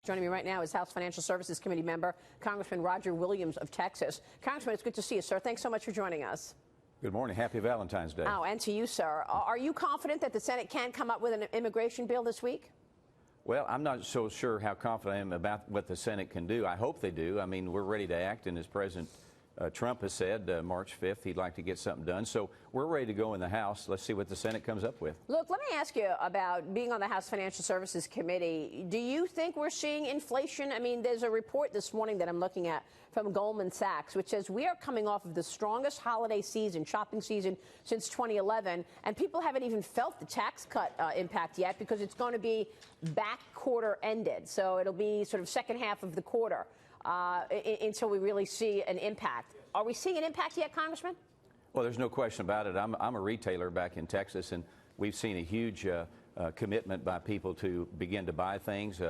Joining me right now is House Financial Services Committee member, Congressman Roger Williams of Texas. Congressman, it's good to see you, sir. Thanks so much for joining us. Good morning. Happy Valentine's Day. Oh, and to you, sir. Are you confident that the Senate can come up with an immigration bill this week? Well, I'm not so sure how confident I am about what the Senate can do. I hope they do. I mean, we're ready to act, and as President Trump has said, March 5th, he'd like to get something done. So we're ready to go in the House. Let's see what the Senate comes up with. Look, let me ask you about being on the House Financial Services Committee. Do you think we're seeing inflation? I mean, there's a report this morning that I'm looking at from Goldman Sachs, which says we are coming off of the strongest holiday season, shopping season, since 2011, and people haven't even felt the tax cut impact yet because it's going to be back quarter ended. So it'll be sort of second half of the quarter until we really see an impact. Are we seeing an impact yet, Congressman? Well, there's no question about it. I'm a retailer back in Texas, and we've seen a huge commitment by people to begin to buy things,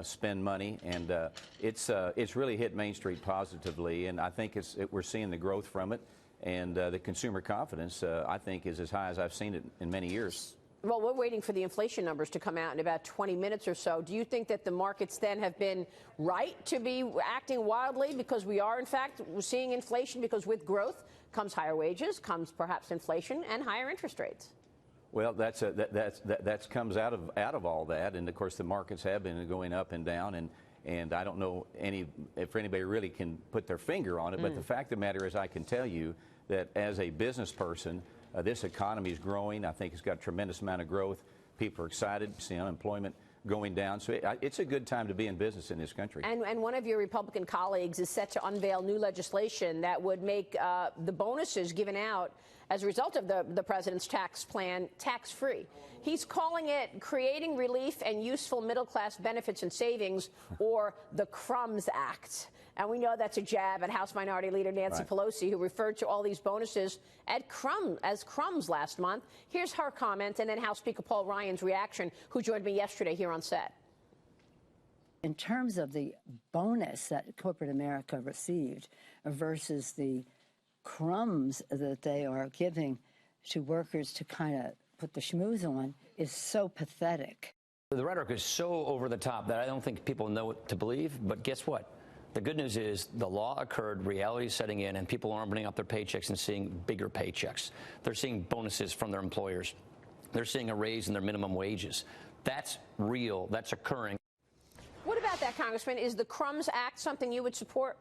spend money, and it's really hit Main Street positively, and I think we're seeing the growth from it, and the consumer confidence, I think, is as high as I've seen it in many years. Well, we're waiting for the inflation numbers to come out in about 20 minutes or so. Do you think that the markets then have been right to be acting wildly because we are, in fact, seeing inflation because with growth comes higher wages, comes perhaps inflation and higher interest rates? Well, that comes out of all that, and of course the markets have been going up and down, and I don't know if anybody really can put their finger on it, but the fact of the matter is I can tell you that as a business person, this economy is growing. I think it's got a tremendous amount of growth. People are excited to see unemployment going down. So it's a good time to be in business in this country. And one of your Republican colleagues is set to unveil new legislation that would make the bonuses given out as a result of the president's tax plan tax-free. He's calling it Creating Relief and Useful Middle-Class Benefits and Savings, or the Crumbs Act. And we know that's a jab at House Minority Leader Nancy Pelosi, who referred to all these bonuses as crumbs last month. Here's her comment, and then House Speaker Paul Ryan's reaction, who joined me yesterday here on set. In terms of the bonus that corporate America received versus the crumbs that they are giving to workers to kind of put the schmooze on is so pathetic. The rhetoric is so over the top that I don't think people know what to believe, but guess what? The good news is the law occurred, reality is setting in, and people are opening up their paychecks and seeing bigger paychecks. They're seeing bonuses from their employers. They're seeing a raise in their minimum wages. That's real. That's occurring. What about that, Congressman? Is the Crumbs Act something you would support?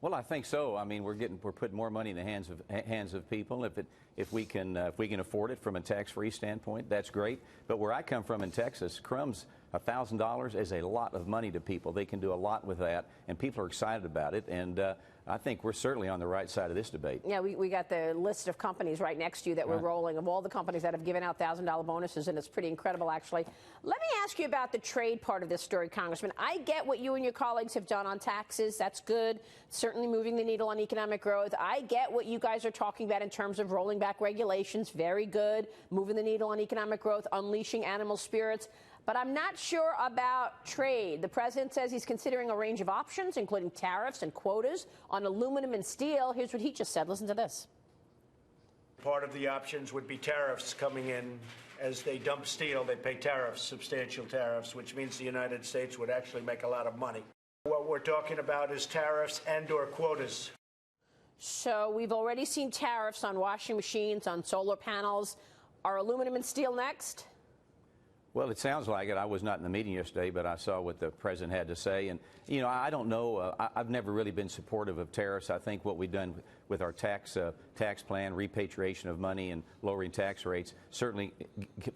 Well, I think so. I mean, we're putting more money in the hands of people. If we can afford it from a tax-free standpoint, that's great. But where I come from in Texas, crumbs, $1,000 is a lot of money to people. They can do a lot with that, and people are excited about it. And I think we're certainly on the right side of this debate. Yeah, we got the list of companies right next to you that we're rolling, of all the companies that have given out $1,000 bonuses, and it's pretty incredible, actually. Let me ask you about the trade part of this story, Congressman. I get what you and your colleagues have done on taxes. That's good. Certainly moving the needle on economic growth. I get what you guys are talking about in terms of rolling back regulations. Very good. Moving the needle on economic growth, unleashing animal spirits. But I'm not sure about trade. The president says he's considering a range of options, including tariffs and quotas on aluminum and steel. Here's what he just said. Listen to this. Part of the options would be tariffs coming in. As they dump steel, they pay tariffs, substantial tariffs, which means the United States would actually make a lot of money. What we're talking about is tariffs and/or quotas. So we've already seen tariffs on washing machines, on solar panels. Are aluminum and steel next? Well, it sounds like it. I was not in the meeting yesterday, but I saw what the president had to say. And, you know, I don't know. I've never really been supportive of tariffs. I think what we've done with our tax plan, repatriation of money and lowering tax rates certainly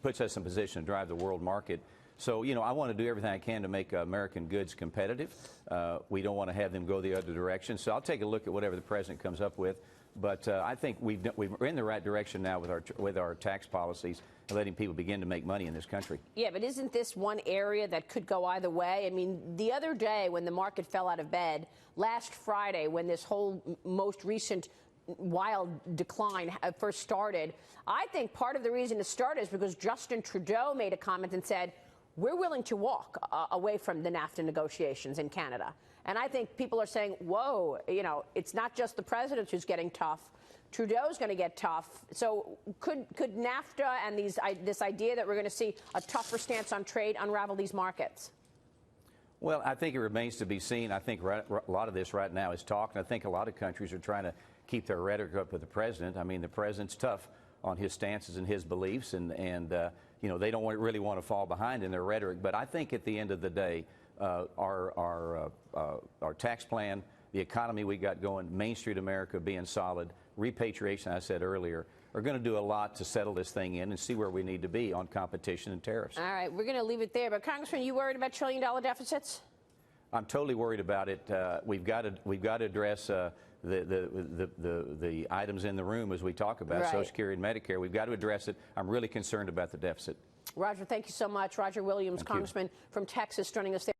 puts us in position to drive the world market. So, you know, I want to do everything I can to make American goods competitive. We don't want to have them go the other direction. So I'll take a look at whatever the president comes up with. But I think we're in the right direction now with our tax policies and letting people begin to make money in this country. Yeah, but isn't this one area that could go either way? I mean, the other day when the market fell out of bed, last Friday when this whole most recent wild decline first started, I think part of the reason it started is because Justin Trudeau made a comment and said, we're willing to walk away from the NAFTA negotiations in Canada. And I think people are saying, whoa, you know, it's not just the president who's getting tough. Trudeau's going to get tough. So could NAFTA and this idea that we're going to see a tougher stance on trade unravel these markets? Well, I think it remains to be seen. I think a lot of this right now is talk, and I think a lot of countries are trying to keep their rhetoric up with the president. I mean, the president's tough on his stances and his beliefs, and you know, they don't really want to fall behind in their rhetoric. But I think at the end of the day, our tax plan, the economy we got going, Main Street America being solid, repatriation, I said earlier, are going to do a lot to settle this thing in and see where we need to be on competition and tariffs. All right, we're going to leave it there. But Congressman, you worried about trillion-dollar deficits? I'm totally worried about it. We've got to address the items in the room as we talk about right. Social Security and Medicare. We've got to address it. I'm really concerned about the deficit. Roger, thank you so much. Roger Williams, Congressman from Texas, joining us there.